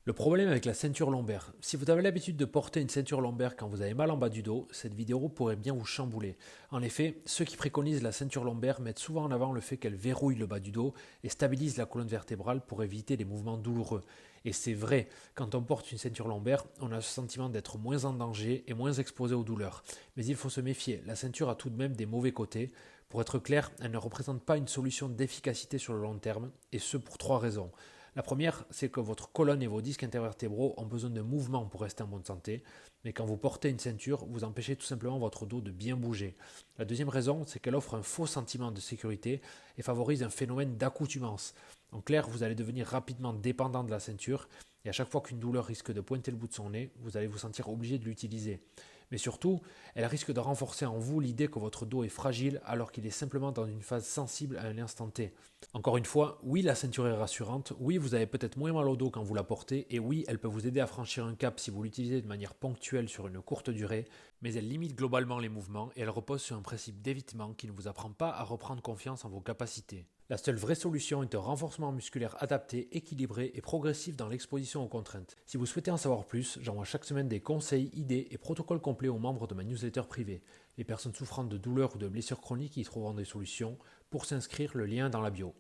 Le problème avec la ceinture lombaire. Si vous avez l'habitude de porter une ceinture lombaire quand vous avez mal en bas du dos, cette vidéo pourrait bien vous chambouler. En effet, ceux qui préconisent la ceinture lombaire mettent souvent en avant le fait qu'elle verrouille le bas du dos et stabilise la colonne vertébrale pour éviter les mouvements douloureux. Et c'est vrai, quand on porte une ceinture lombaire, on a le sentiment d'être moins en danger et moins exposé aux douleurs. Mais il faut se méfier, la ceinture a tout de même des mauvais côtés. Pour être clair, elle ne représente pas une solution d'efficacité sur le long terme, et ce pour trois raisons. La première, c'est que votre colonne et vos disques intervertébraux ont besoin de mouvement pour rester en bonne santé, mais quand vous portez une ceinture, vous empêchez tout simplement votre dos de bien bouger. La deuxième raison, c'est qu'elle offre un faux sentiment de sécurité et favorise un phénomène d'accoutumance. En clair, vous allez devenir rapidement dépendant de la ceinture, et à chaque fois qu'une douleur risque de pointer le bout de son nez, vous allez vous sentir obligé de l'utiliser. Mais surtout, elle risque de renforcer en vous l'idée que votre dos est fragile alors qu'il est simplement dans une phase sensible à un instant T. Encore une fois, oui, la ceinture est rassurante, oui, vous avez peut-être moins mal au dos quand vous la portez, et oui, elle peut vous aider à franchir un cap si vous l'utilisez de manière ponctuelle sur une courte durée, mais elle limite globalement les mouvements et elle repose sur un principe d'évitement qui ne vous apprend pas à reprendre confiance en vos capacités. La seule vraie solution est un renforcement musculaire adapté, équilibré et progressif dans l'exposition aux contraintes. Si vous souhaitez en savoir plus, j'envoie chaque semaine des conseils, idées et protocoles complets aux membres de ma newsletter privée. Les personnes souffrant de douleurs ou de blessures chroniques y trouveront des solutions. Pour s'inscrire, le lien est dans la bio.